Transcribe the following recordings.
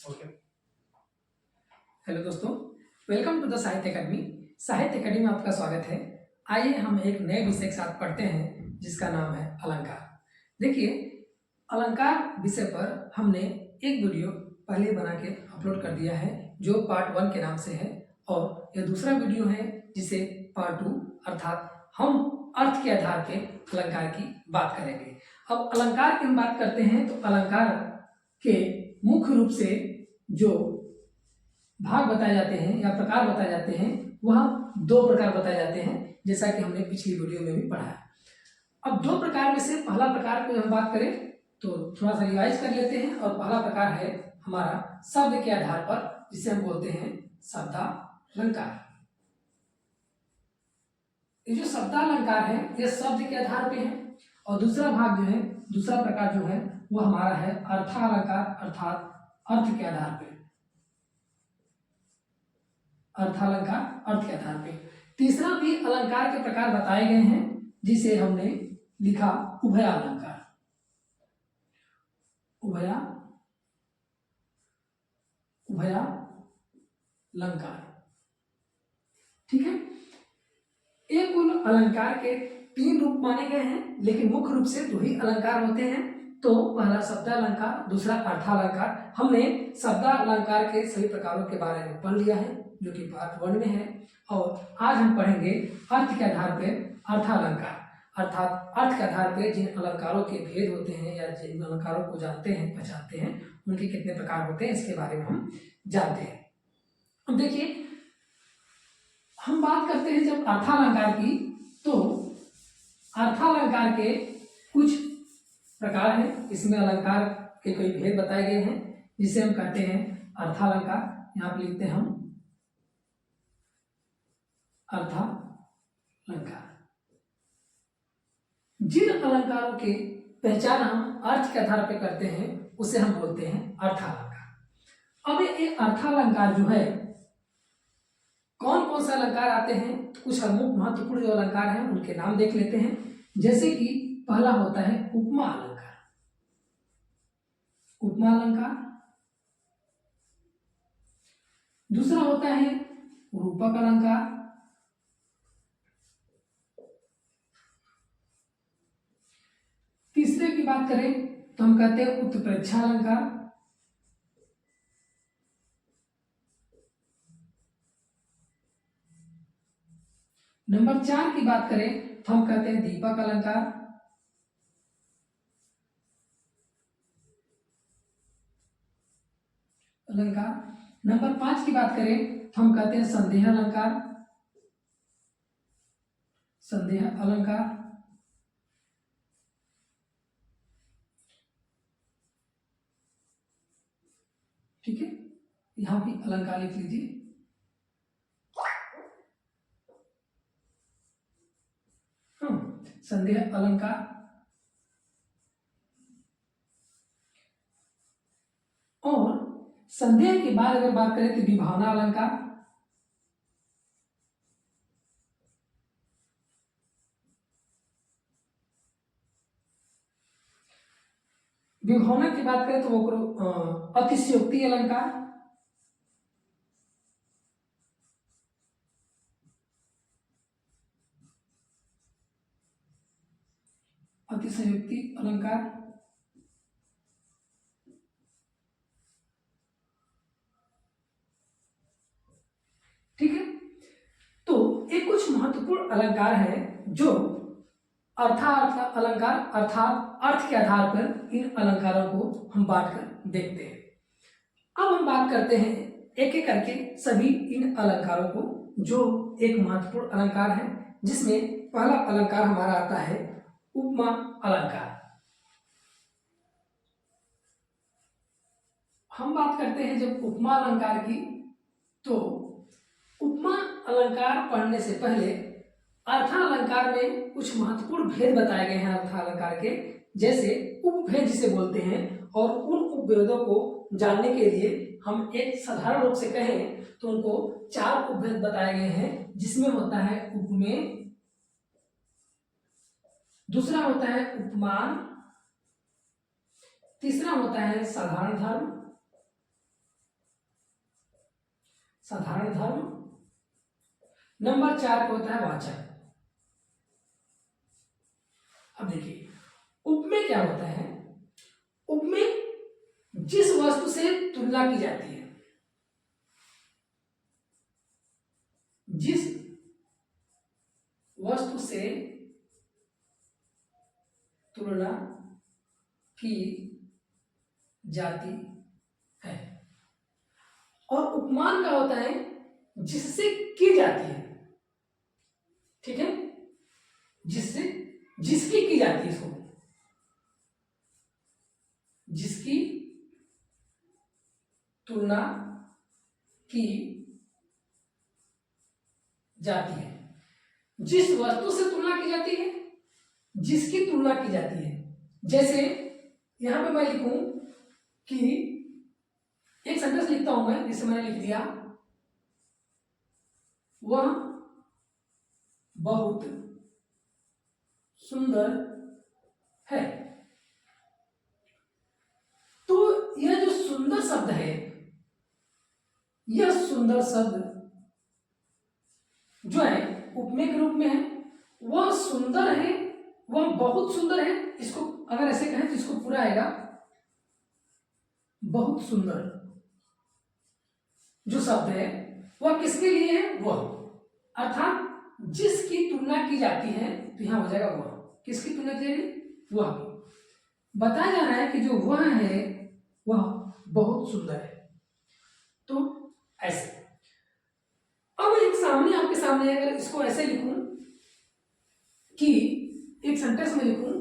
Okay. Hello दोस्तों, welcome to the साहित्य academy. साहित्य अकेडमी में आपका स्वागत है। आइए हम एक नए विषय के साथ पढ़ते हैं जिसका नाम है अलंकार। देखिए, अलंकार विषय पर हमने एक वीडियो पहले बना के अपलोड कर दिया है जो पार्ट 1 के नाम से है, और यह दूसरा वीडियो है जिसे पार्ट 2 अर्थात हम अर्थ के आधार पे अलंकार की बात करेंगे। अब अलंकार की हम बात करते हैं तो अलंकार के मुख्य रूप से जो भाग बताए जाते हैं या प्रकार बताए जाते हैं वह दो प्रकार बताए जाते हैं, जैसा कि हमने पिछली वीडियो में भी पढ़ा है। अब दो प्रकार में से पहला प्रकार को हम बात करें तो थोड़ा सा रिवाइज कर लेते हैं। और पहला प्रकार है हमारा शब्द के आधार पर, जिसे हम बोलते हैं शब्दालंकार। ये जो शब्दालंकार है यह शब्द के आधार पे है, और दूसरा भाग जो है, दूसरा प्रकार जो है वो हमारा है अर्थालंकार, अर्थात अर्थ के आधार पे। अर्थालंकार अर्थ के आधार पे। तीसरा भी अलंकार के प्रकार बताए गए हैं जिसे हमने लिखा उभयालंकार। उभयालंकार, ठीक है। एक कुल अलंकार के 3 रूप माने गए हैं, लेकिन मुख्य रूप से 2 ही अलंकार होते हैं। तो पहला शब्दालंकार, दूसरा अर्थालंकार। हमने शब्दालंकार के सभी प्रकारों के बारे में पढ़ लिया है जो कि पार्ट 1 में है, और आज हम पढ़ेंगे अर्थ के आधार पर अर्थालंकार, अर्थात अर्थ के आधार पर जिन अलंकारों के भेद होते हैं या जिन अलंकारों को जानते हैं, पहचानते हैं, उनके कितने प्रकार होते हैं इसके बारे में हम जानते हैं। अब देखिए, हम बात करते हैं जब अर्थालंकार की, तो अर्थालंकार के कुछ प्रकार हैं। इसमें अलंकार के कई भेद बताए गए हैं जिसे हम कहते हैं अर्थालंकार। यहाँ पर लिखते हैं हम अर्थालंकार। जिन अलंकारों के पहचान हम अर्थ के आधार पर करते हैं उसे हम बोलते हैं अर्थालंकार। अब ये अर्थालंकार जो है, कौन कौन से अलंकार आते हैं, कुछ महत्वपूर्ण जो अलंकार हैं उनके नाम देख लेते हैं। जैसे कि पहला होता है उपमा अलंकार। उपमा अलंकार। दूसरा होता है रूपक अलंकार। तीसरे की बात करें तो हम कहते हैं उत्प्रेक्षा अलंकार। नंबर 4 की बात करें तो हम कहते हैं दीपक अलंकार। नंबर 5 की बात करें तो हम कहते हैं संदेह अलंकार। संदेह अलंकार। ठीक है, यहां भी अलंकार लिख लीजिए। संदेह अलंकार। और संदेह के बाद अगर बात करें तो विभावना अलंकार। विभावना की बात करें तो वो करो अतिशयोक्ति अलंकार। अतिशयोक्ति अलंकार। ठीक है, तो ये कुछ महत्वपूर्ण अलंकार है जो अर्थात अलंकार अर्थात अर्थ के आधार पर इन अलंकारों को हम बांट कर देखते हैं। अब हम बात करते हैं एक एक करके सभी इन अलंकारों को, जो एक महत्वपूर्ण अलंकार है, जिसमें पहला अलंकार हमारा आता है उपमा अलंकार। हम बात करते हैं जब उपमा अलंकार की, तो उपमा अलंकार पढ़ने से पहले अर्थालंकार में कुछ महत्वपूर्ण भेद बताए गए हैं अर्थालंकार के, जैसे उपभेद जिसे बोलते हैं। और उन उपभेदों को जानने के लिए हम एक साधारण रूप से कहें तो उनको 4 उपभेद बताए गए हैं, जिसमें होता है उपमेय, दूसरा होता है उपमान, तीसरा होता है साधारण धर्म, साधारण धर्म। नंबर 4 पे होता है वाचक। अब देखिए उपमेय क्या होता है। उपमेय जिस वस्तु से तुलना की जाती है, जिस वस्तु से तुलना की जाती है। और उपमान का होता है जिससे की जाती है, ठीक है, जिससे जिसकी की जाती है, इसको जिसकी तुलना की जाती है। जिस वस्तु से तुलना की जाती है, जिसकी तुलना की जाती है। जैसे यहां पे मैं लिखूं कि एक सेंटेंस लिखता हूं मैं, जिसे मैंने लिख दिया, वह बहुत सुंदर है। तो यह जो सुंदर शब्द है, यह सुंदर शब्द जो है उपमेय के रूप में है। वह सुंदर है, वह बहुत सुंदर है। इसको अगर ऐसे कहें तो इसको पूरा आएगा बहुत सुंदर। जो शब्द है वह किसके लिए है, वह, अर्थात जिसकी तुलना की जाती है, तो यहां हो जाएगा वह। किसकी तुलना की जाएगी, वह। बताया जा रहा है कि जो वह है वह बहुत सुंदर है। तो ऐसे अब एक सामने आपके सामने अगर इसको ऐसे लिखूं कि एक सेंटेंस में लिखूं,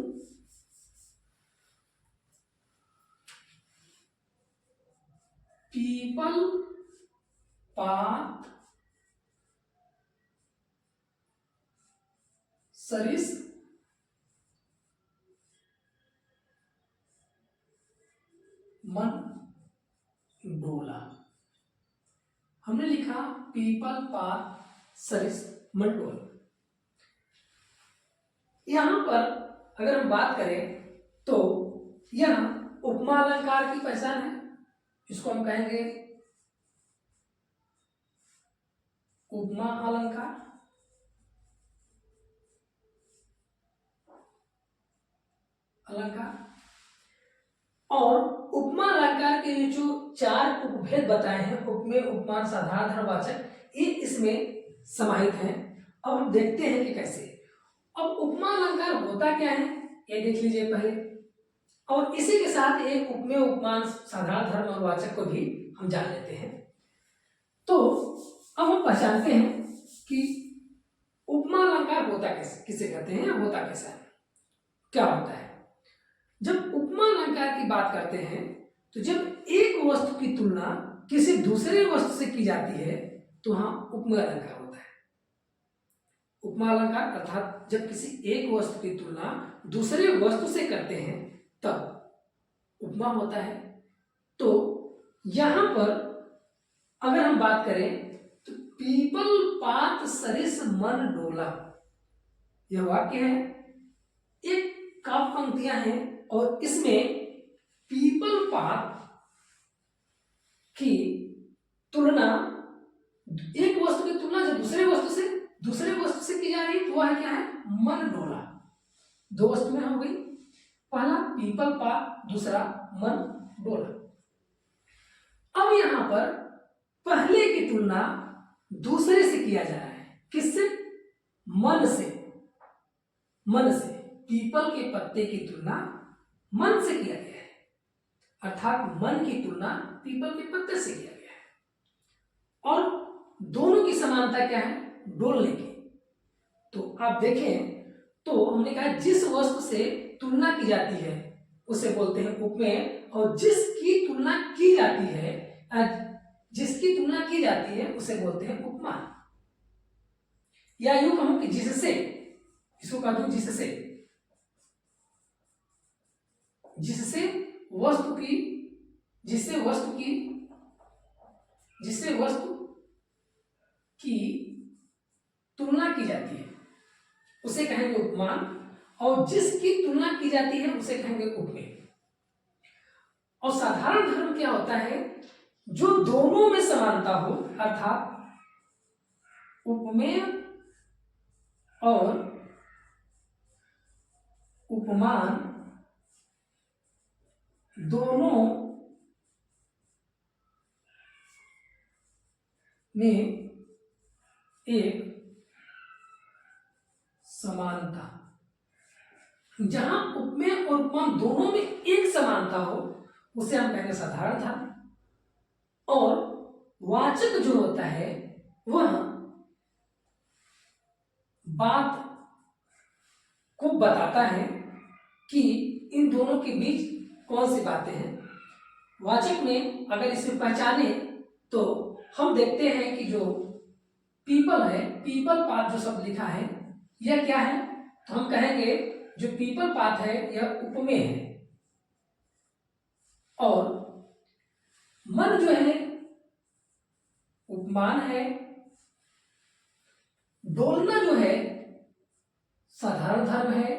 पीपल पात सरिस मन डोला। हमने लिखा पीपल पात सरिस मन डोला। यहां पर अगर हम बात करें तो यह उपमा अलंकार की पहचान है। इसको हम कहेंगे उपमा अलंकार। और उपमा अलंकार के जो 4 उपभेद बताए हैं, उपमेय, उपमान, साधारण धर्मवाचक, ये इसमें समाहित हैं। अब हम देखते हैं कि कैसे। अब उपमा अलंकार होता क्या है ये देख लीजिए पहले, और इसी के साथ एक उपमेय, उपमान, साधारण धर्मवाचक को भी हम जान लेते हैं। तो अब हम पहचानते हैं कि उपमा अलंकार होता कैसे, किसे कहते हैं, या होता कैसा है, क्या होता है। जब उपमा अलंकार की बात करते हैं तो जब एक वस्तु की तुलना किसी दूसरे वस्तु से की जाती है तो वहां उपमा अलंकार होता है। उपमा अलंकार अर्थात जब किसी एक वस्तु की तुलना दूसरे वस्तु से करते हैं तब उपमा होता है। तो यहां पर अगर हम बात करें तो पीपल पात सरिस मन डोला, यह वाक्य है, एक काव्य पंक्तियां हैं और इसमें पीपल पात की तुलना, एक वस्तु की तुलना जब दूसरे वस्तु से की जा रही है तो वह क्या है, मन डोला। 2 वस्तु में हो गई, पहला पीपल पात, दूसरा मन डोला। अब यहां पर पहले की तुलना दूसरे से किया जा रहा है, किससे, मन से। मन से, पीपल के पत्ते की तुलना मन से किया गया है, अर्थात मन की तुलना पीपल के पत्ते से किया गया है। और दोनों की समानता क्या है, डोलने की। तो आप देखें तो हमने कहा जिस वस्तु से तुलना की जाती है उसे बोलते हैं उपमेय, और जिसकी तुलना की जाती है उसे बोलते हैं उपमान। या यूं कहूं कि जिससे, इसको कह दूं जिससे वस्तु की तुलना की जाती है उसे कहेंगे उपमान, और जिसकी तुलना की जाती है उसे कहेंगे उपमेय। और साधारण धर्म क्या होता है, जो दोनों में समानता हो, अर्थात उपमेय और उपमान दोनों में एक समानता। जहां उपमेय और उपमान दोनों में एक समानता हो उसे हम कहेंगे साधारण धर्म, और वाचक जो होता है वह बात को बताता है कि इन दोनों के बीच कौन सी बातें हैं। वाचक में अगर इसे पहचाने तो हम देखते हैं कि जो पीपल है, पीपल पात जो शब्द लिखा है यह क्या है, तो हम कहेंगे जो पीपल पात है यह उपमेय है, और मन जो है उपमान है, डोलना जो है साधारण धर्म है,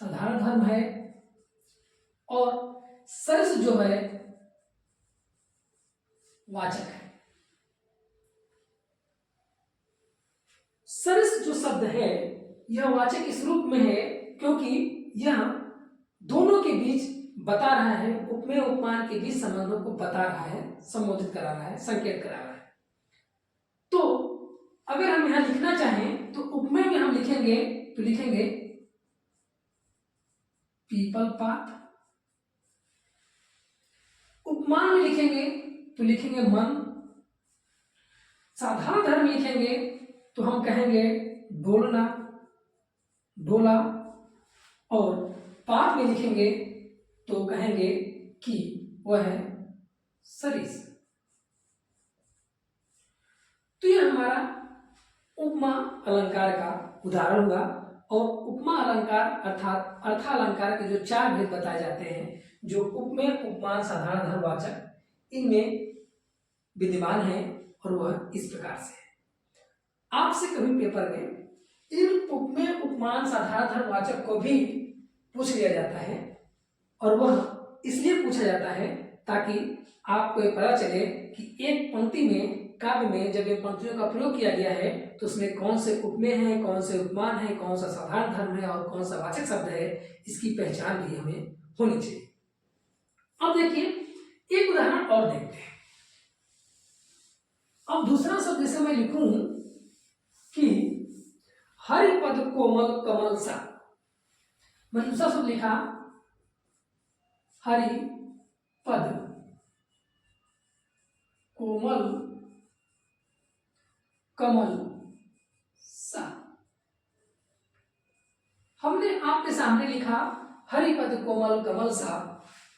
साधारण धर्म है, और सरस जो है वाचक है। सरस जो शब्द है यह वाचक इस रूप में है क्योंकि यह दोनों के बीच बता रहा है, उपमेय उपमान के बीच संबंधों को बता रहा है, संबोधित करा रहा है, संकेत करा रहा है। तो अगर हम यहां लिखना चाहें तो उपमेय में हम लिखेंगे तो लिखेंगे पीपल पात, उपमान में लिखेंगे तो लिखेंगे मन, साधारण धर्म लिखेंगे तो हम कहेंगे डोलना, डोला, और पात में लिखेंगे तो कहेंगे कि वह है सरिस। तो यह हमारा उपमा अलंकार का उदाहरण हुआ, और उपमा अलंकार अर्थात अर्थालंकार के जो चार भेद बताए जाते हैं, जो उपमेय उपमान साधारण धर्म वाचक, इनमें विद्यमान है, और वह इस प्रकार से है। आपसे कभी पेपर में इन उपमेय उपमान साधारण धर्म वाचक को भी पूछ लिया जाता है, और वह इसलिए पूछा जाता है ताकि आपको ये पता चले कि एक पंक्ति में, काव्य में जब इन पंक्तियों का प्रयोग किया गया है तो उसमें कौन से उपमेय है, कौन से उपमान है, कौन सा साधारण धर्म है और कौन सा वाचक शब्द है, इसकी पहचान भी हमें होनी चाहिए। अब देखिए एक उदाहरण और देखते हैं। अब दूसरा शब्द जैसे मैं लिखूं कि हरिपद कोमल कमल सा, मैं दूसरा शब्द लिखा हरिपद कोमल कमल सा, हमने आपके सामने लिखा हरिपद कोमल कमल सा।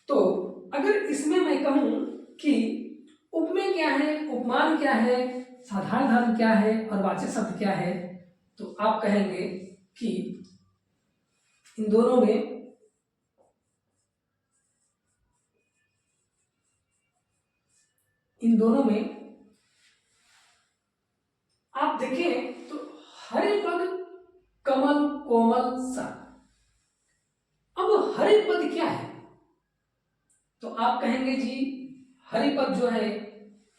तो अगर इसमें मैं कहूं कि उपमेय क्या है, उपमान क्या है, साधारण धर्म क्या है और वाचक शब्द क्या है, तो आप कहेंगे कि इन दोनों में आप देखें तो हरिपद कमल कोमल सा। अब हरिपद क्या है, तो आप कहेंगे जी हरिपद जो है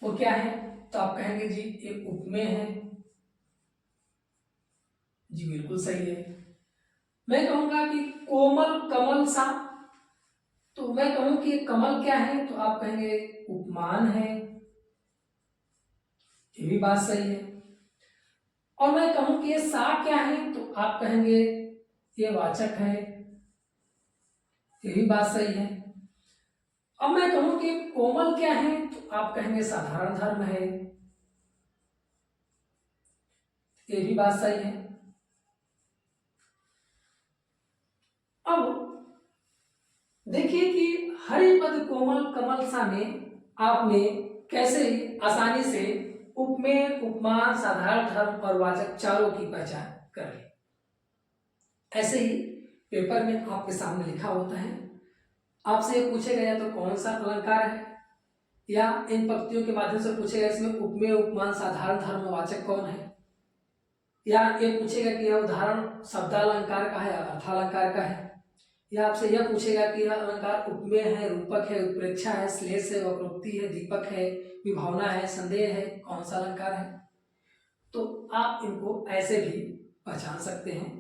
वो क्या है, तो आप कहेंगे जी एक उपमेय है। जी बिल्कुल सही है। मैं कहूंगा कि कोमल कमल सा, तो मैं कहूं कि कमल क्या है, तो आप कहेंगे उपमान है, ये भी बात सही है। और मैं कहूं कि ये सा क्या है, तो आप कहेंगे ये वाचक है, ये भी बात सही है। अब मैं कहूं कि कोमल क्या है, तो आप कहेंगे साधारण धर्म है, ये भी बात सही है। अब देखिए कि हरिपद कोमल कमल सा में आपने कैसे आसानी से उपमेय उपमान साधारण धर्म और वाचक चारों की पहचान कर ली। ऐसे ही पेपर में आपके सामने लिखा होता है, आपसे ये पूछेगा या तो कौन सा अलंकार है, या इन पंक्तियों के माध्यम से पूछेगा इसमें उपमेय उपमान साधारण धर्म वाचक कौन है, या ये पूछेगा कि यह उदाहरण शब्दालंकार का है या अर्थालंकार का है, यह आपसे यह पूछेगा कि यह अलंकार उपमेय है, रूपक है, उत्प्रेक्षा है, श्लेष है, वक्रोक्ति है, दीपक है, विभावना है, संदेह है, कौन सा अलंकार है। तो आप इनको ऐसे भी पहचान सकते हैं,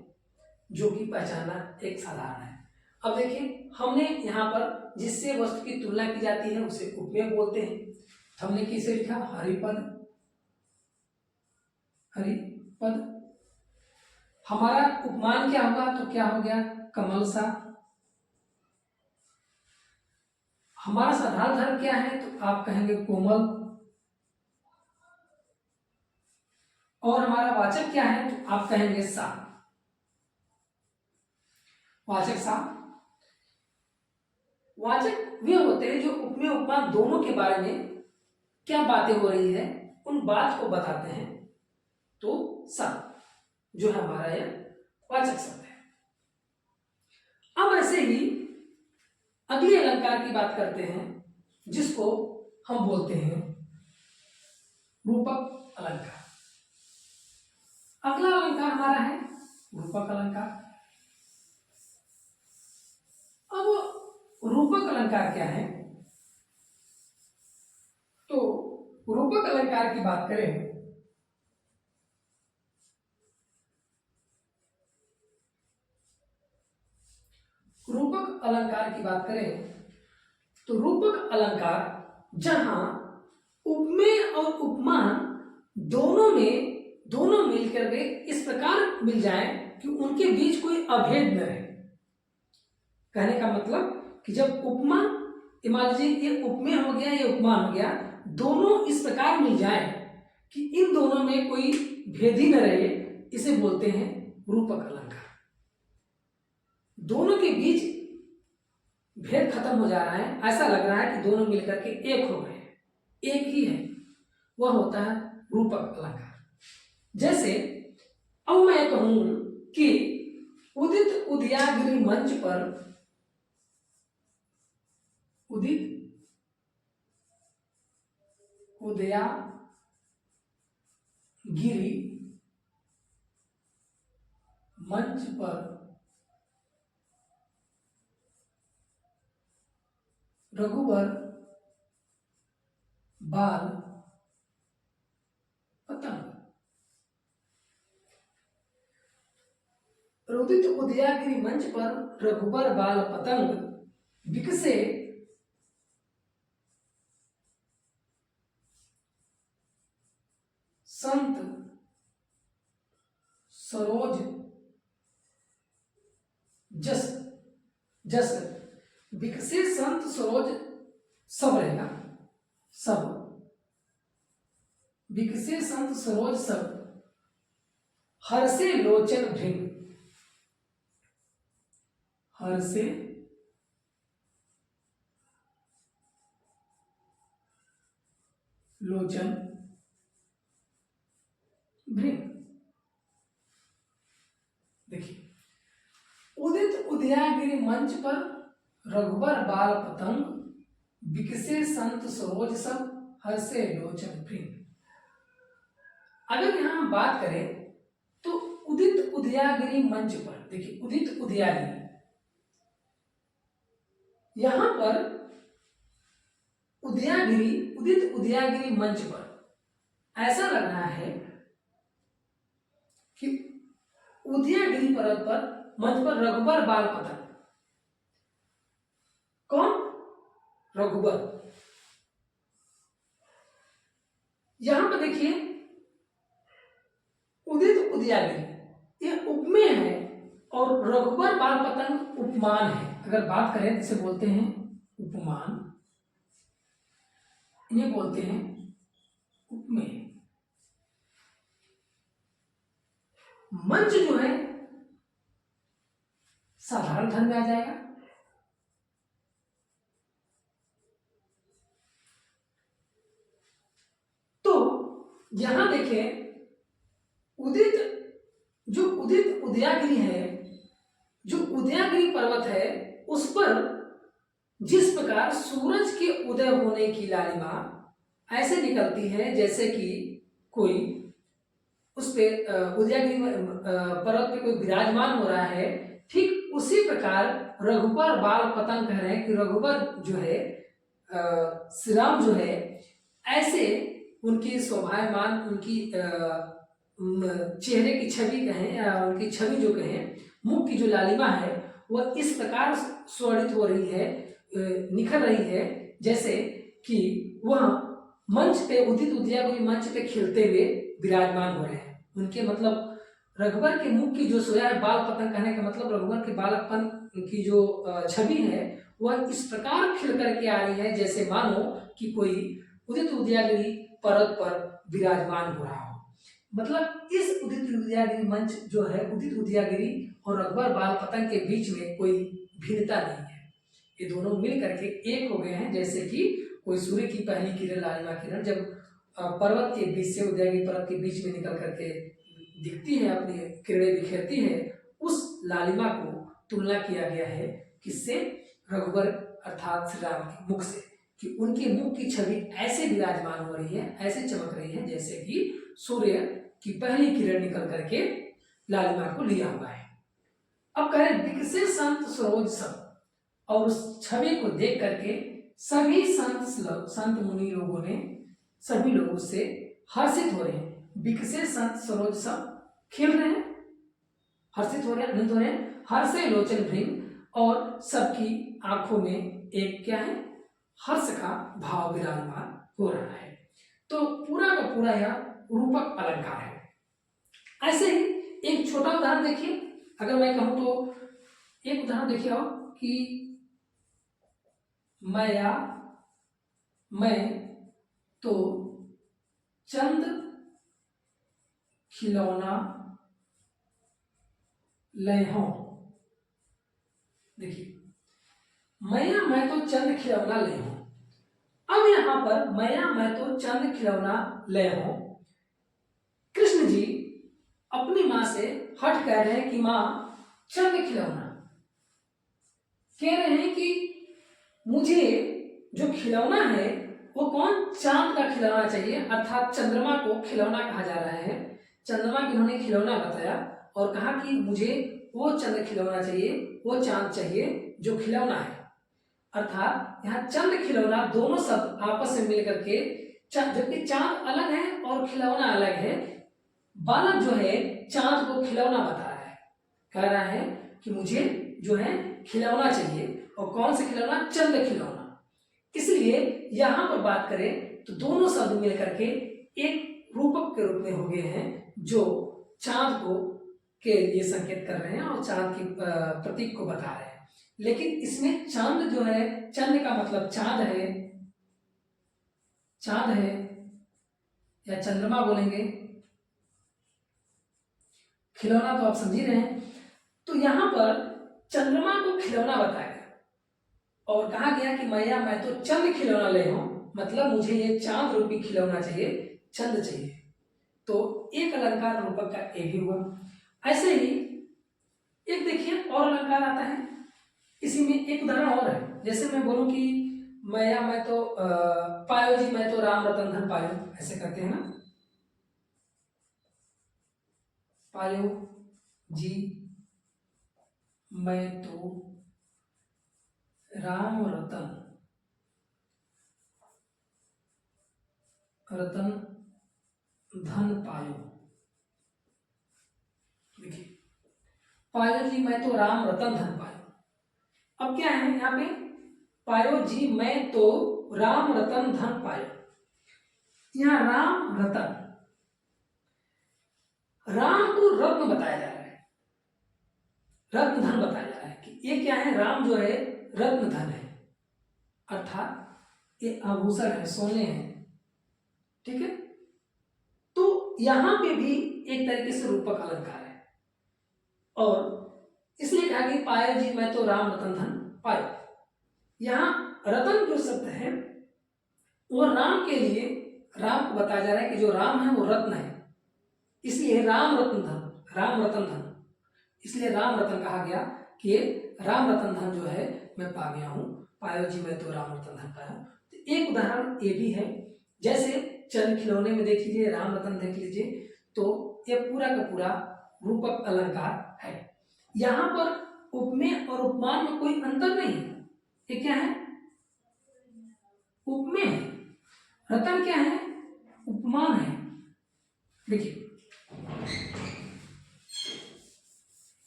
जो कि पहचानना एक साधारण है। अब देखिए, हमने यहाँ पर जिससे वस्तु की तुलना की जाती है उसे उपमेय बोलते हैं। तो हमने किसे लिखा? हरिपद। हरिपद। हमारा उपमान क्या होगा? तो क्या हो गया? कमल सा। हमारा साधारण धर्म क्या है? तो आप कहेंगे कोमल। और हमारा वाचक क्या है? तो आप कहेंगे सा। वाचक सा। वाचक वे होते हैं जो उपमेय उपमान दोनों के बारे में क्या बातें हो रही है उन बात को बताते हैं। तो सा जो है हमारा यह वाचक शब्द है। अब ऐसे ही अगले अलंकार की बात करते हैं, जिसको हम बोलते हैं रूपक अलंकार। अगला अलंकार हमारा है रूपक अलंकार। अब रूपक अलंकार क्या है? तो रूपक अलंकार की बात करें रूपक अलंकार की बात करें तो रूपक अलंकार जहां उपमेय और उपमान दोनों मिलकर के इस प्रकार मिल जाए कि उनके बीच कोई अभेद न रहे। कहने का मतलब कि जब उपमा, मान लीजिए ये उपमेय हो गया, ये उपमान हो गया, दोनों इस प्रकार मिल जाए कि इन दोनों में कोई भेद ही न रहे, इसे बोलते हैं रूपक अलंकार। दोनों के बीच भेद खत्म हो जा रहा है, ऐसा लग रहा है कि दोनों मिलकर के एक हो गए, एक ही है, वह होता है रूपक अलंकार। जैसे अब मैं कहूं कि उदित उदयागिरि मंच पर, उदित उदयागिरि मंच पर रघुवर बाल पतंग। उदित उदयागिरि मंच पर रघुवर बाल पतंग विकसे संत सरोज जस। जस विकसे संत सरोज सब रहेगा, सब विकसे संत सरोज सब हर्षे लोचन भृंग। हर्षे लोचन भृंग। देखिए, उदित उदयागिरि मंच पर रघुबर बाल पतंग विकसे संत सरोज सब हर्षे लोचन भृंग। अगर यहां हम बात करें तो उदित उदयागिरि मंच पर, देखिए उदित उदयागिरि, यहां पर उदयागिरि, उदित उदयागिरि मंच पर ऐसा लग रहा है कि उदयागिरि पर्वत पर मंच पर रघुबर बाल पतंग। कौन? रघुबर। यहां पर देखिए उदित उदयागिरि ये उपमेय है और रघुबर बाल पतंग उपमान है। अगर बात करें तो इसे बोलते हैं उपमान, इन्हें बोलते हैं उपमेय। मंच जो है साधारण धर्म में आ जाएगा। तो यहां देखिए उदित उदयागिरि है, जो उदयागिरि पर्वत है उस पर जिस प्रकार सूरज के उदय होने की लालिमा ऐसे निकलती है जैसे कि कोई उस पे उदयागिरि पर्वत पे कोई विराजमान हो रहा है, ठीक उसी प्रकार रघुबर बाल पतंग कह रहे हैं कि रघुबर जो है श्री राम जो है ऐसे उनकी शोभायमान उनकी चेहरे की छवि कहें या उनकी छवि जो कहें, मुख की जो लालिमा है वह इस प्रकार स्वरित हो रही है, निखर रही है, जैसे कि वह मंच पे उदित उदयागिरी मंच पे खेलते हुए विराजमान हो रहे हैं। उनके मतलब रघुबर के मुख की जो सोया है, बाल पतंग कहने का मतलब रघुबर के बालकपन की जो छवि है वह इस प्रकार खिल करके आ रही है जैसे मानो कि कोई उदित उदयागिरी पर्वत पर विराजमान हो रहा हो। मतलब इस उदित उदयागिरी मंच जो है, उदित उदयागिरी और रघुबर बाल पतंग के बीच में कोई भिन्नता नहीं है। ये दोनों मिल करके एक हो गए हैं, जैसे कि कोई सूर्य की पहली किरण, लालिमा किरण जब पर्वत के बीच से, उदयागिरी पर्वत के बीच में निकल करके दिखती है, अपनी किरणें बिखेरती है, उस लालिमा को तुलना किया गया है किससे? रघुबर अर्थात श्री राम के मुख से, कि उनके मुख की छवि ऐसे विराजमान हो रही है, ऐसे चमक रही है जैसे कि सूर्य की पहली किरण निकल करके लालिमा को लिया हुआ है। अब करें विकसित संत सरोज सब, और उस छवि को देख करके सभी संत मुनि लोगों ने, सभी लोग उससे हर्षित हो रहे हैं। विकसित संत सरोज सब खिल रहे हैं, हर्षित हो रहे हैं, आनंदित हो रहे हैं, हर्षे लोचन भृंग, और सबकी आंखों में एक क्या है? हर्ष का भाव विराजमान हो रहा है। तो पूरा का पूरा यह रूपक अलंकार है। ऐसे ही एक छोटा उदाहरण देखिए, अगर मैं कहूं तो एक उदाहरण देखिए आओ कि मैं तो चंद खिलौना ले हूं। देखिए, मैं तो चंद खिलौना ले हूं। अब यहां पर मैं तो चंद खिलौना ले हूं, कृष्ण जी अपनी मां से हट कह रहे हैं कि मां चंद खिलौना, कह रहे हैं कि मुझे जो खिलौना है वो कौन? चांद का खिलौना चाहिए, अर्थात चंद्रमा को खिलौना कहा जा रहा है। चंद्रमा को इन्होंने खिलौना बताया और कहा कि मुझे वो चंद खिलौना चाहिए, वो चांद चाहिए जो खिलौना है। अर्थात यहाँ चंद खिलौना दोनों शब्द आपस में मिल करके, जबकि चांद अलग है और खिलौना अलग है, बालक जो है चांद को खिलौना बता रहा है, कह रहा है कि मुझे जो है खिलौना चाहिए, और कौन सा खिलौना? चंद खिलौना। इसलिए यहां पर बात करें तो दोनों शब्द मिल करके एक रूपक के रूप में हो गए हैं, जो चांद को के लिए संकेत कर रहे हैं और चांद की प्रतीक को बता रहे हैं। लेकिन इसमें चांद जो है, चंद का मतलब चांद है या चंद्रमा बोलेंगे, खिलौना तो आप समझ ही रहे हैं। तो यहां पर चंद्रमा को खिलौना बताया गया और कहा गया कि मैं तो चंद खिलौना ले हूं, मतलब मुझे ये चांद रूपी खिलौना चाहिए, चंद चाहिए। तो एक अलंकार रूपक का एक ही हुआ। ऐसे ही एक देखिए और अलंकार आता है, इसी में एक उदाहरण और है। जैसे मैं बोलूं कि मैं तो पायो जी मैं तो राम रतन धन पायो, ऐसे करते हैं ना, पायो जी मैं तो राम रतन धन पायो। देखिए, पायो जी मैं तो राम रतन धन पायो। अब क्या है यहाँ पे? पायो जी मैं तो राम रतन धन पायो। यहाँ राम रतन, राम को रत्न बताया जा रहा है, रत्न धन बताया जा रहा है कि ये क्या है? राम जो है रत्न धन है, अर्थात ये आभूषण है, सोने हैं, ठीक है। तो यहां पे भी एक तरीके से रूपक अलंकार है, और इसलिए कहा कि पायो जी मैं तो राम रतन धन पायो। यहां रतन जो शब्द है वो राम के लिए, राम को बताया जा रहा है कि जो राम है वो रत्न है, इसलिए राम रतन धन, इसलिए राम रतन कहा गया कि ये राम रतन धन जो है मैं पा गया हूं, पायो जी मैं तो राम रतन धन पाया। तो एक उदाहरण ये भी है, जैसे चंद खिलौने में देख लीजिए, राम रतन देख लीजिए, तो ये पूरा का पूरा रूपक अलंकार है। यहाँ पर उपमेय और उपमान में कोई अंतर नहीं है। ये क्या है? उपमेय है। रतन क्या है? उपमान है। देखिए,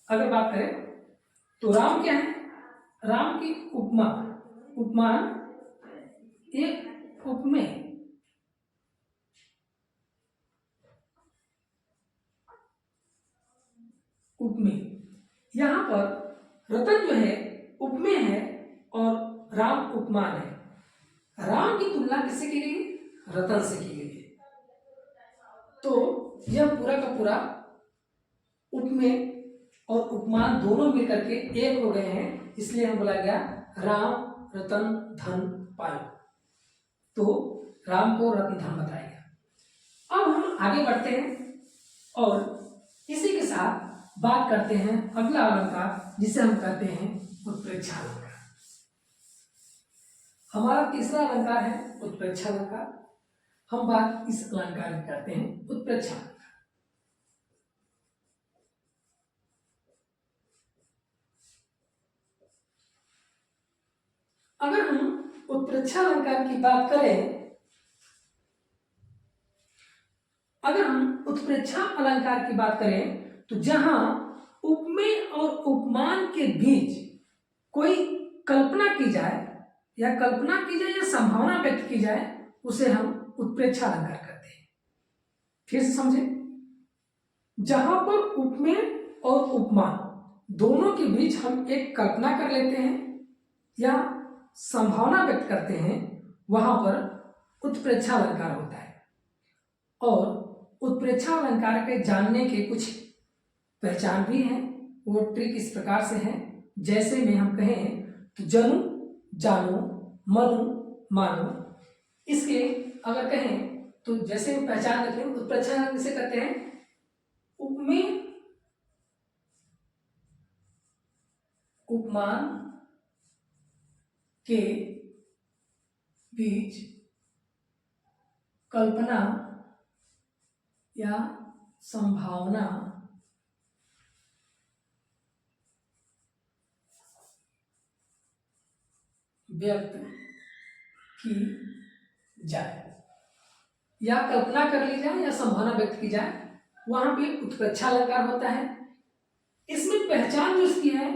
अगर बात करें तो राम क्या है? राम की उपमा, उपमान, एक उपमेय। उपमेय, यहां पर रतन जो है उपमेय है और राम उपमान है। राम की तुलना किससे की गई? रतन से की गई है। तो यह पूरा का पूरा उपमेय और उपमान दोनों मिलकर के एक हो गए हैं, इसलिए हम बोला गया राम रतन धन पायो। तो राम को रत्न धन बताया गया। अब हम आगे बढ़ते हैं और इसी के साथ बात करते हैं अगला अलंकार, जिसे हम कहते हैं उत्प्रेक्षा अलंकार। हमारा तीसरा अलंकार है उत्प्रेक्षा अलंकार। हम बात इस अलंकार की करते हैं, उत्प्रेक्षा अलंकार। अगर हम उत्प्रेक्षा अलंकार की बात करें, अगर हम उत्प्रेक्षा अलंकार की बात करें तो जहां उपमेय और उपमान के बीच कोई कल्पना की जाए या संभावना व्यक्त की जाए, उसे हम उत्प्रेक्षा अलंकार कहते हैं। फिर से समझे, जहां पर उपमेय और उपमान दोनों के बीच हम एक कल्पना कर लेते हैं या संभावना व्यक्त करते हैं, वहां पर उत्प्रेक्षा अलंकार होता है। और उत्प्रेक्षा अलंकार के जानने के कुछ पहचान भी हैं। वो ट्रिक इस प्रकार से है, जैसे में हम कहें तो जनु जानो, मनु मानो। इसके अगर कहें तो जैसे पहचान रखें, उत्प्रेक्षा किसे कहते हैं? उपमेय उपमान के बीच कल्पना या संभावना व्यक्त की जाए या कल्पना कर ली जाए या संभावना व्यक्त की जाए, वहां पे उत्प्रेक्षा अलंकार होता है। इसमें पहचान जो इसकी है,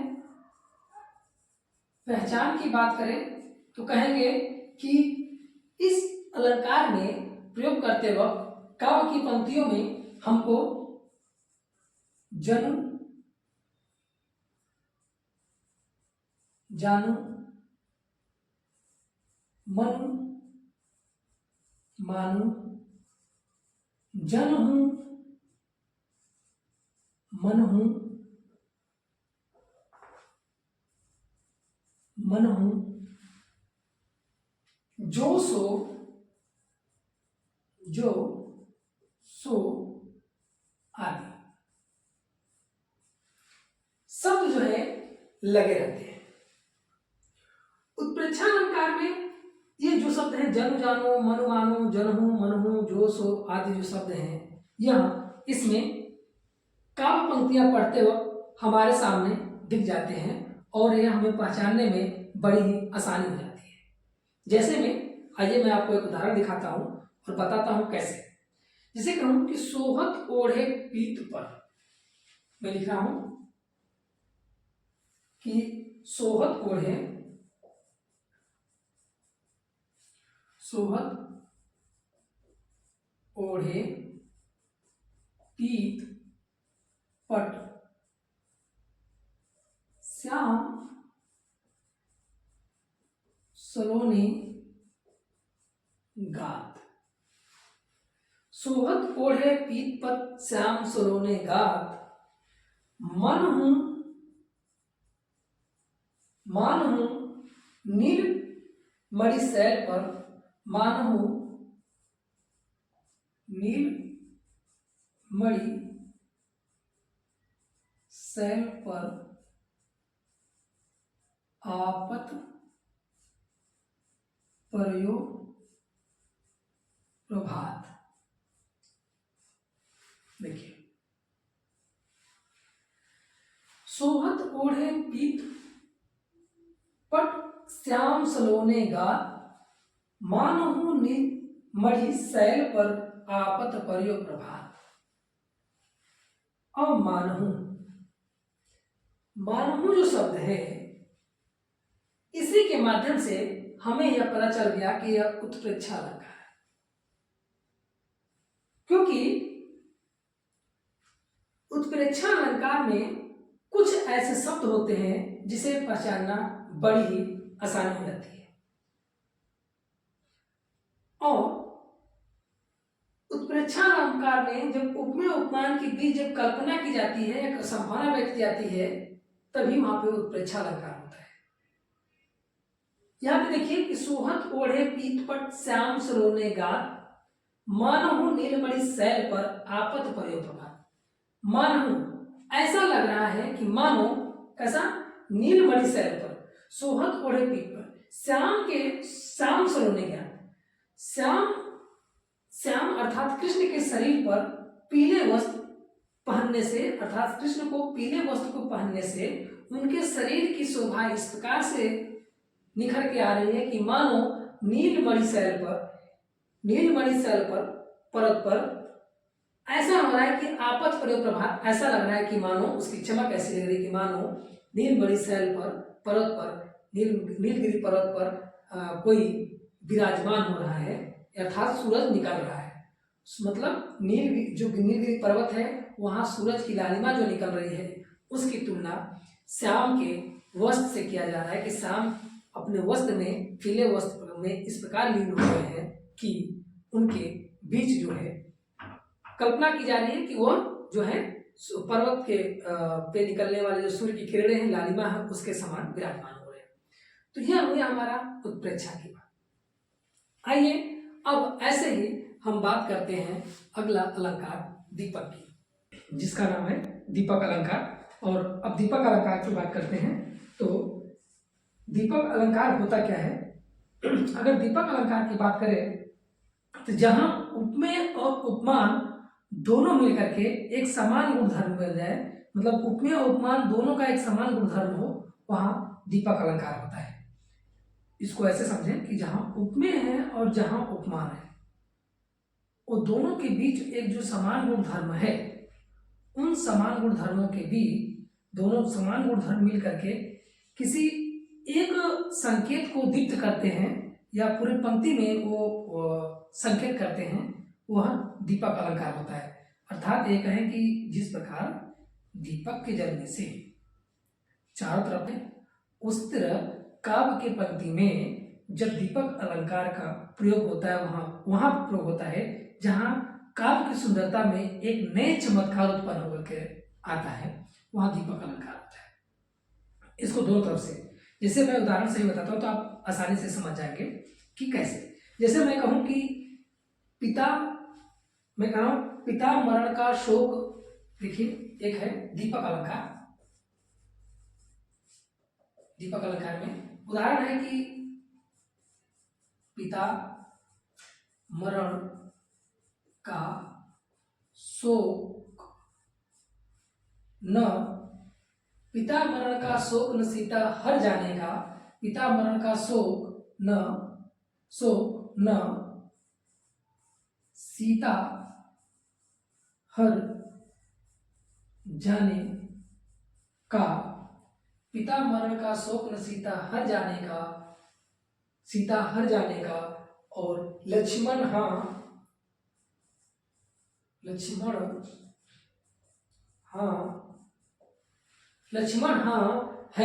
पहचान की बात करें तो कहेंगे कि इस अलंकार में प्रयोग करते वक्त काव्य की पंक्तियों में हमको जनु जानु मनु मानु जन हूं मन हूं मन हूं जो सो आदि शब्द जो है लगे रहते हैं। उत्प्रेक्षा अलंकार में ये जो शब्द हैं, जनु जानो मनु मानो जन हूं मन हूं जो सो आदि जो शब्द हैं, यह इसमें काव्य पंक्तियां पढ़ते वक्त हमारे सामने दिख जाते हैं और यह हमें पहचानने में बड़ी ही आसानी हो जाती है। जैसे में आइए मैं आपको एक उदाहरण दिखाता हूं और बताता हूं कैसे। जिसे कहूं कि सोहत ओढ़े पीत पर, मैं लिख रहा हूं कि सोहत ओढ़े पीत पट श्याम सलोने गात। सोहत ओढ़े पीत पट श्याम सलोने गात, मन हूं मान हूं नील मणि शैल पर, मान हूं नील मणि शैल पर आपत पर्यो प्रभात। देखिए, सोहत ओढ़े पीत पट श्याम सलोने गात, मानहु मढ़ी शैल पर आपत पर्यो प्रभात। अब मानहु, मानहु जो शब्द है, इसी के माध्यम से हमें यह पता चल गया कि यह उत्प्रेक्षा अलंकार है, क्योंकि उत्प्रेक्षा अलंकार में कुछ ऐसे शब्द होते हैं जिसे पहचानना बड़ी ही आसानी हो जाती है। और उत्प्रेक्षा अलंकार में जब उपमेय उपमान के बीच जब कल्पना की जाती है, एक संभावना व्यक्त की जाती है, तभी वहां पे उत्प्रेक्षा अलंकार होता है। यहां पे देखिए कि सोहत ओढ़े पीतपट श्याम सलोने गात, मानहु नीलमणि शैल पर आपत पर्यो प्रभात। मानहु, ऐसा लग रहा है कि मानो कैसा, नीलमणि शैल पर, सोहत ओढ़े पीठ पर, श्याम सलोने गात, श्याम श्याम अर्थात कृष्ण के शरीर पर पीले वस्त्र पहनने से, अर्थात कृष्ण को पीले वस्त्र को पहनने से उनके शरीर की शोभा इस प्रकार से निखर के आ रही है कि मानो नीलमणि शैल पर परत पर ऐसा हो रहा है कि आपत पर्यो प्रभात। ऐसा लग रहा है कि मानो उसकी चमक ऐसी लग रही है कि मानो नीलमणि शैल पर परत पर, नीलगिरी पर्वत पर कोई विराजमान हो रहा है, अर्थात सूरज निकल रहा है। मतलब नीलगिरी पर्वत है, वहां सूरज की लालिमा जो निकल रही है, उसकी तुलना श्याम के वस्त्र से किया जा रहा है कि श्याम अपने वस्त्र में, पीले वस्त्र में इस प्रकार लीन हो गए हैं कि उनके बीच जो है कल्पना की जा रही है कि वो जो है पर्वत के पे निकलने वाले जो सूर्य की किरणें हैं, लालिमा है, उसके समान विराजमान हो रहे हैं। तो यह हुआ हमारा उत्प्रेक्षा की बात। आइए अब ऐसे ही हम बात करते हैं अगला अलंकार दीपक की, जिसका नाम है दीपक अलंकार। और अब दीपक अलंकार की बात करते हैं। तो दीपक अलंकार होता क्या है? अगर दीपक अलंकार की बात करें तो जहां उपमेय और उपमान दोनों मिलकर के एक समान गुणधर्म मिल जाए, मतलब उपमेय और उपमान दोनों का एक समान गुणधर्म हो, वहां दीपक अलंकार होता है। इसको ऐसे समझें कि जहां उपमेय है और जहां उपमान है, वो दोनों के बीच एक जो समान गुणधर्म है, उन समान गुणधर्मों के बीच दोनों समान गुणधर्म मिल करके किसी एक संकेत को दीप्त करते हैं या पूरी पंक्ति में वो संकेत करते हैं, वह दीपक अलंकार होता है। अर्थात ये कहें कि जिस प्रकार दीपक के जलने से चारों तरफ है, उस तरह काव्य के पंक्ति में जब दीपक अलंकार का प्रयोग होता है, वहां प्रयोग होता है जहां काव्य की सुंदरता में एक नए चमत्कार उत्पन्न होकर के आता है, वहां दीपक अलंकार होता है। इसको दोनों तरफ से, जैसे मैं उदाहरण से ही बताता हूं तो आप आसानी से समझ जाएंगे कि कैसे। जैसे मैं कहूं कि पिता मरण का शोक, देखिए एक है दीपक अलंकार। दीपक अलंकार में उदाहरण है कि पिता मरण का शोक न, पिता मरण का शोक न सीता हर जाने का, पिता मरण का शोक न सीता हर जाने का, पिता मरण का शोक न सीता हर जाने का, सीता हर जाने का, और लक्ष्मण हाँ है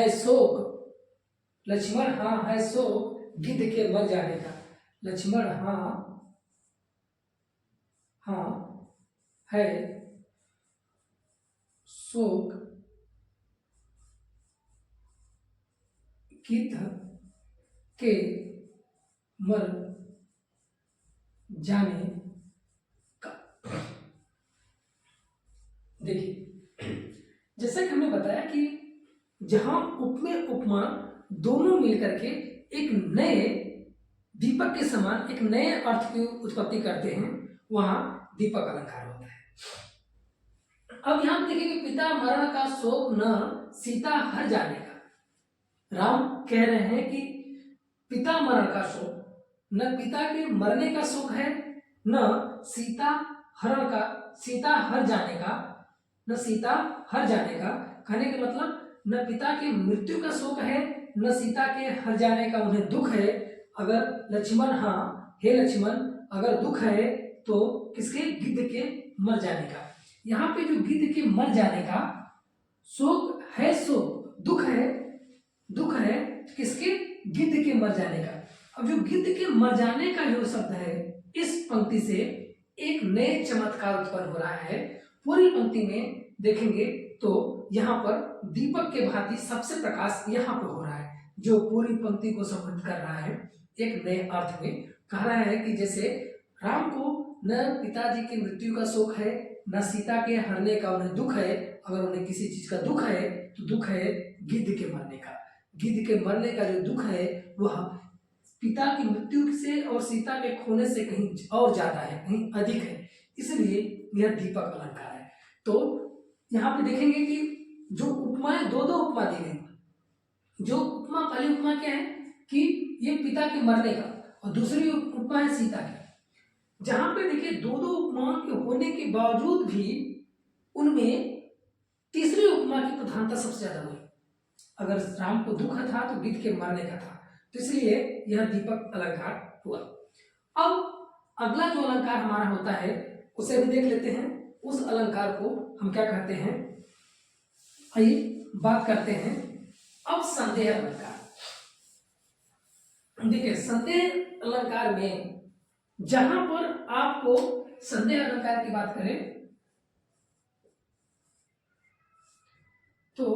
शोक, लक्ष्मण हाँ है शोक गिद्ध के मर जाने का, लक्ष्मण हाँ है शोक गिद्ध के मर जाने का। देखिए, जैसा कि हमने बताया कि जहां उपमेय उपमान दोनों मिलकर के एक नए दीपक के समान एक नए अर्थ की उत्पत्ति करते हैं, वहां दीपक अलंकार होता है। अब यहाँ पे देखिए कि पिता मरण का शोक न सीता हर जाने का। राम कह रहे हैं कि पिता मरण का शोक, न पिता के मरने का शोक है, न सीता हर जाने का, न सीता हर जाने का। कहने का मतलब न पिता की मृत्यु का शोक है, न सीता के हर जाने का उन्हें दुख है। अगर लक्ष्मण, हाँ हे लक्ष्मण, अगर दुख है तो किसके? गिद्ध के मर जाने का। यहाँ पे जो गिद्ध के मर जाने का शोक है, शोक दुख है किसके? गिद्ध के मर जाने का। अब जो गिद्ध के मर जाने का जो शब्द है, इस पंक्ति से एक नए चमत्कार उत्पन्न हो रहा है। पूरी पंक्ति में देखेंगे तो यहाँ पर दीपक के भांति सबसे प्रकाश यहाँ पर हो रहा है, जो पूरी पंक्ति को संबोधित कर रहा है एक नए अर्थ में। कह रहा है कि जैसे राम को न पिताजी की मृत्यु का शोक है, न सीता के हरने का उन्हें दुख है। अगर उन्हें किसी चीज का दुख है तो दुख है गिद्ध के मरने का। गिद्ध के मरने का जो दुख है वह पिता की मृत्यु से और सीता के खोने से कहीं और ज्यादा है, कहीं अधिक है, इसलिए यह दीपक अलंकार है। तो यहाँ पे देखेंगे कि जो उपमाएं, दो उपमा दी गई। जो उपमा, पहली उपमा क्या है कि ये पिता के मरने का, और दूसरी उपमा है सीता की। जहां पे देखिए दो उपमाओं के होने के बावजूद भी उनमें तीसरी उपमा की प्रधानता सबसे ज्यादा हुई। अगर राम को दुख था तो गिद्ध के मरने का था, तो इसलिए यह दीपक अलंकार हुआ। अब अगला जो अलंकार हमारा होता है उसे भी देख लेते हैं। उस अलंकार को हम क्या कहते हैं, आइए बात करते हैं अब संदेह अलंकार। देखिए संदेह अलंकार में जहां पर आपको संदेह अलंकार की बात करें तो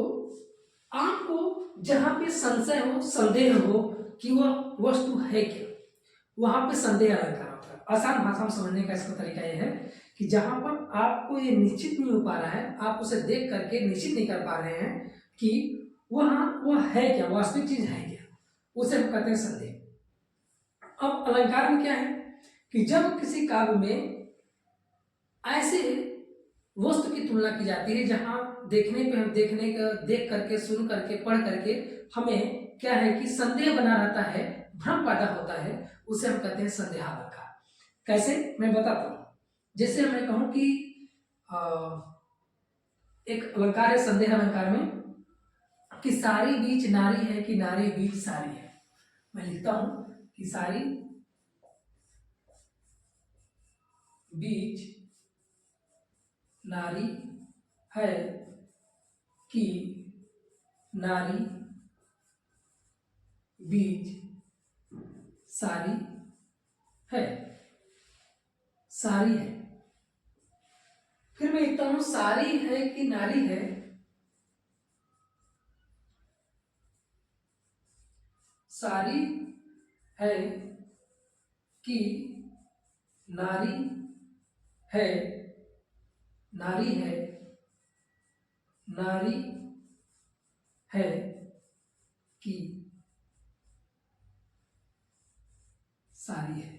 आपको जहां पे संशय हो, संदेह हो कि वह वस्तु है क्या, वहां पे संदेह अलंकार होता है। आसान भाषा में समझने का इसका तरीका यह है कि जहां पर आपको ये निश्चित नहीं हो पा रहा है, आप उसे देख करके निश्चित नहीं कर पा रहे हैं कि वह है क्या, वास्तविक चीज है क्या, उसे हम कहते हैं संदेह। अब अलंकार में क्या है कि जब किसी काव्य में ऐसे वस्तु की तुलना की जाती है जहां देखने पे हम देख करके, सुन करके, पढ़ करके हमें क्या है कि संदेह बना रहता है, भ्रम पैदा होता है, उसे हम कहते हैं संदेहालंकार। कैसे, मैं बताता हूं। जैसे मैं कहूं कि एक अलंकार है संदेह अलंकार में कि सारी बीच नारी है कि नारी बीच सारी है। मैं लिखता हूं कि सारी बीच नारी है कि नारी बीच सारी है, सारी है। फिर मैं लिखता हूं सारी है कि नारी है, सारी है कि नारी है, नारी है, नारी है कि सारी है।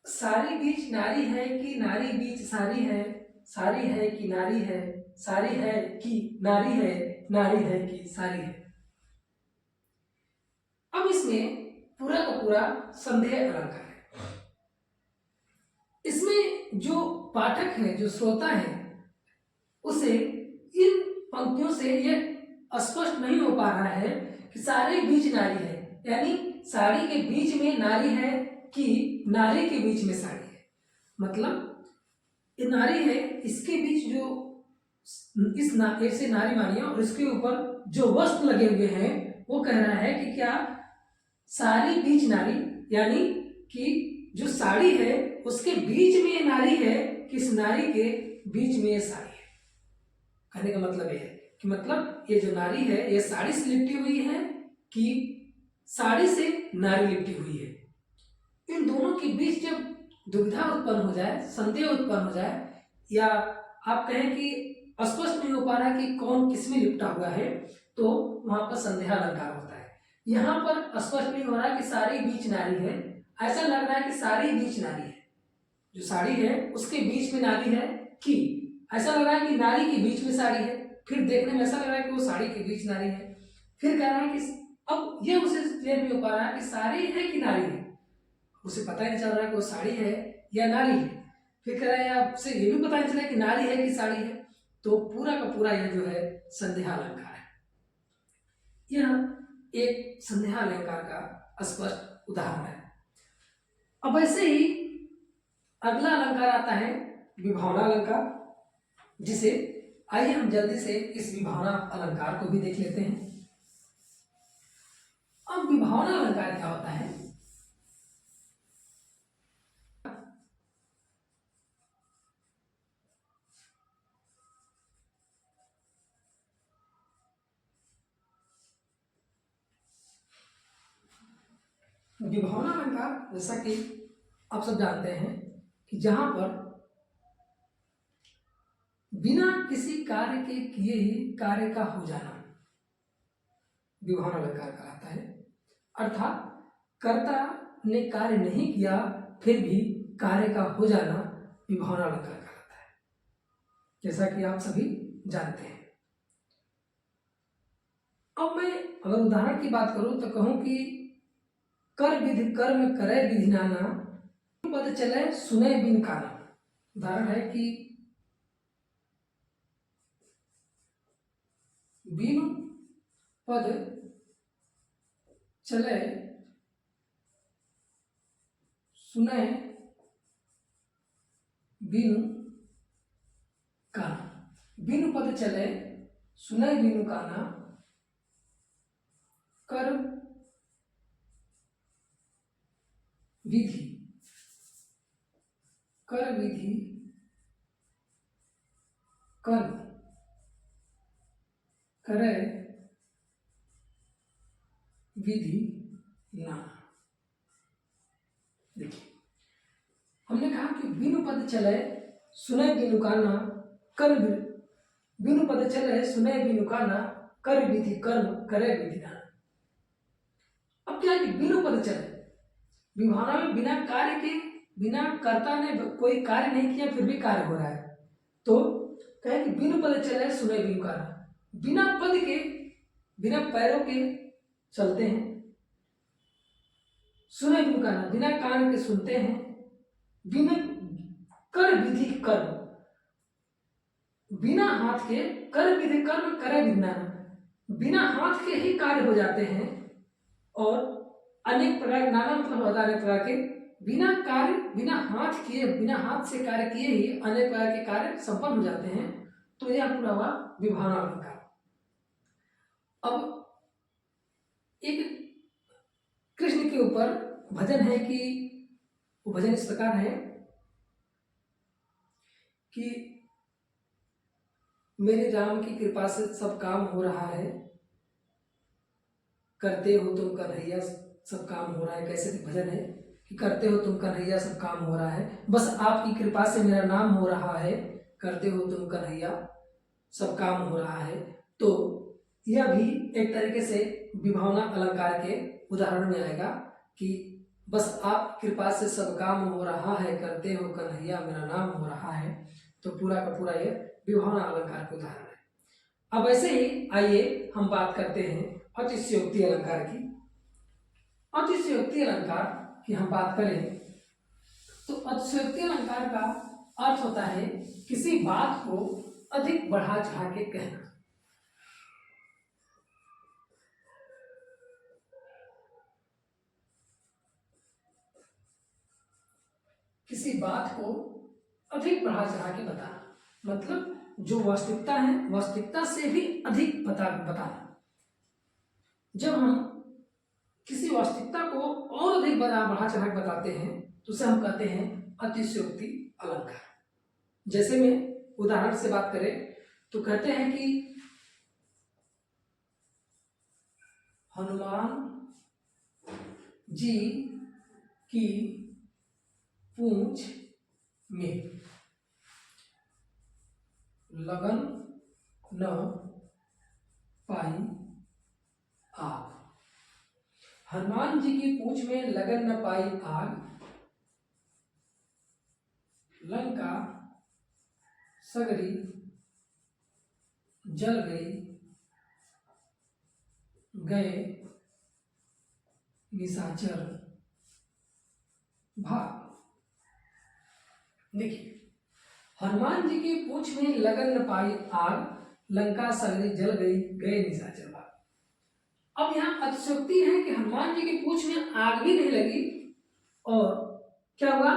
सारी बीच नारी है कि नारी बीच सारी है, सारी है कि नारी है, सारी है कि नारी है, नारी है कि सारी है। अब इसमें पूरा का पूरा संदेह अलंकार है। इसमें जो पाठक है, जो श्रोता है, उसे इन पंक्तियों से यह स्पष्ट नहीं हो पा रहा है कि सारी बीच नारी है, यानी साड़ी के बीच में नारी है कि नारी के बीच में साड़ी है। मतलब ये नारी है, इसके बीच जो ऐसे नारी मानिए और इसके ऊपर जो वस्त्र लगे हुए हैं वो कह रहा है कि क्या सारी बीच नारी, यानी कि जो साड़ी है उसके बीच में ये नारी है कि इस नारी के बीच में ये साड़ी है। कहने का मतलब ये है कि मतलब ये जो नारी है ये साड़ी से लिपटी हुई है कि साड़ी से नारी लिपटी हुई है। इन दोनों के बीच जब दुविधा उत्पन्न हो जाए, संदेह उत्पन्न हो जाए, या आप कहें कि स्पष्ट नहीं हो पा रहा कि कौन किसमें लिपटा हुआ है, तो वहां पर संदेह अलंकार होता है। यहाँ पर स्पष्ट नहीं हो रहा कि सारी बीच नारी है, ऐसा लग रहा है कि सारी बीच नारी है। जो साड़ी है उसके बीच में नारी है कि ऐसा लग रहा है कि नारी के बीच में साड़ी है, फिर देखने में ऐसा लग रहा है कि वो साड़ी के बीच नारी है, फिर कह रहा है कि अब ये उसे क्लियर नहीं हो पा रहा है कि साड़ी है कि नारी है, उसे पता ही नहीं चल रहा है कि वो साड़ी है या नारी है। फिर कह रहा है आपसे ये भी पता नहीं चला कि नारी है कि साड़ी है। तो पूरा का पूरा यह जो है संदेहा अलंकार है। यह एक संदेहा अलंकार का स्पष्ट उदाहरण है। अब ऐसे ही अगला अलंकार आता है विभावना अलंकार, जिसे आइए हम जल्दी से इस विभावना अलंकार को भी देख लेते हैं। अब विभावना अलंकार क्या होता है? विभावना अलंकार जैसा कि आप सब जानते हैं कि जहां पर बिना किसी कार्य के किए ही कार्य का हो जाना विभावना अलंकार कहलाता है। अर्थात कर्ता ने कार्य नहीं किया फिर भी कार्य का हो जाना विभावना अलंकार कहलाता है, जैसा कि आप सभी जानते हैं। अब मैं अगर उदाहरण की बात करूं तो कहूं कि कर विधि कर्म करे विधि नाना, पद चले सुने बिन काना। उदाहरण है कि बिन पद चले सुने बिनु काना। बिनु पद चले सुने बिनु काना, कर विधि कर विधि कर्म करे विधि नाना। देखिए हमने कहा कि बिनु पद चले सुने बिनु काना, कर बिनु पद चले सुने बिनु काना, कर विधि कर्म करे विधि नाना। अब क्या है कि बिनु पद चले विभावना में बिना कार्य के, बिना कर्ता ने कोई कार्य नहीं किया फिर भी कार्य हो रहा है। तो कहे कि बिनु पद चले सुने बिनु काना, बिना पद के बिना पैरों के चलते हैं, सुने बिनु काना बिना कान के सुनते हैं, बिना कर विधि कर्म बिना हाथ के कर विधि कर्म करे विधि नाना, बिना हाथ के ही कार्य हो जाते हैं। और अनेक प्रकार के, नाना मतलब होता है अनेक प्रकार के, बिना कार्य बिना हाथ किए बिना हाथ से कार्य किए ही अनेक प्रकार के कार्य संपन्न हो जाते हैं। तो यह पूरा हुआ विभावना अलंकार। अब एक कृष्ण के ऊपर भजन है कि वो भजन इस प्रकार है कि मेरे राम की कृपा से सब काम हो रहा है, करते हो तुम कन्हैया सब काम हो रहा है। कैसे भजन है कि करते हो तुम कन्हैया सब काम हो रहा है, बस आपकी कृपा से मेरा नाम हो रहा है, करते हो तुम कन्हैया सब काम हो रहा है। तो यह भी एक तरीके से विभावना अलंकार के उदाहरण में आएगा कि बस आप कृपा से सब काम हो रहा है, करते हो कन्हैया मेरा नाम हो रहा है। तो पूरा का पूरा ये विभावना अलंकार का उदाहरण है। अब ऐसे ही आइए हम बात करते हैं अतिशयोक्ति अलंकार की। अतिशयोक्ति अलंकार की हम बात करें तो अतिशयोक्ति अलंकार का अर्थ होता है किसी बात को अधिक बढ़ा चढ़ा के कहना। किसी बात को अधिक बढ़ा चढ़ा के बताना, मतलब जो वास्तविकता है वास्तविकता से भी अधिक बताना। जब हम किसी वास्तविकता को और अधिक बढ़ा चढ़ा के बताते हैं तो उसे हम कहते हैं अतिशयोक्ति अलंकार। जैसे में उदाहरण से बात करें तो कहते हैं कि हनुमान जी की पूंछ में लगन न पाई आग। हनुमान जी की पूंछ में लगन न पाई आग, लंका सगरी जल गई गए निशाचर भाग। देखिए, हनुमान जी की पूंछ में लगन न पाई आग, लंका सगरी जल गई गए निशाचर भाग। अब यहाँ अतिशयोक्ति है कि हनुमान जी की पूंछ में आग भी नहीं लगी और क्या हुआ,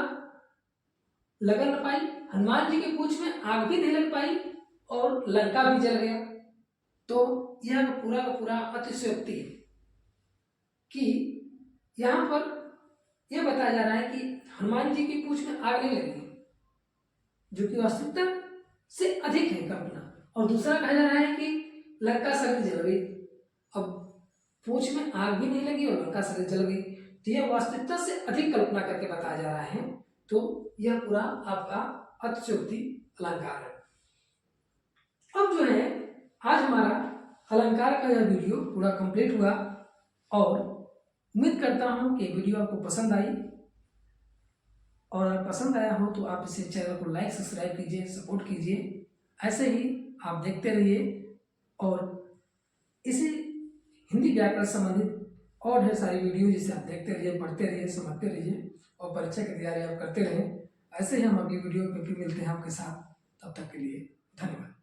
लगन न पाई, हनुमान जी की पूंछ में आग भी नहीं लग पाई और लंका भी जल गया। तो यह पूरा का पूरा अतिशयोक्ति है कि यहाँ पर यह बताया जा रहा है कि हनुमान जी की पूंछ में आग नहीं लगी, जो कि वास्तविकता से अधिक है कल्पना। और दूसरा कहा जा रहा है कि लंका सगरी जल गई। अब पूंछ में आग भी नहीं लगी और लंका सगरी जल गई, तो यह वास्तविकता से अधिक कल्पना करके बताया जा रहा है। तो यह पूरा आपका अतिशयोक्ति अलंकार है। अब जो है आज हमारा अलंकार का यह वीडियो पूरा कंप्लीट हुआ और उम्मीद करता हूं कि वीडियो आपको पसंद आई, और अगर पसंद आया हो तो आप इसे चैनल को लाइक सब्सक्राइब कीजिए, सपोर्ट कीजिए। ऐसे ही आप देखते रहिए और इसी हिंदी व्याकरण संबंधित और ढेर सारी वीडियो जिसे आप देखते रहिए, पढ़ते रहिए, समझते रहिए और परीक्षा की तैयारी आप करते रहें। ऐसे ही हम अगली वीडियो में फिर मिलते हैं आपके साथ। तब तक के लिए धन्यवाद।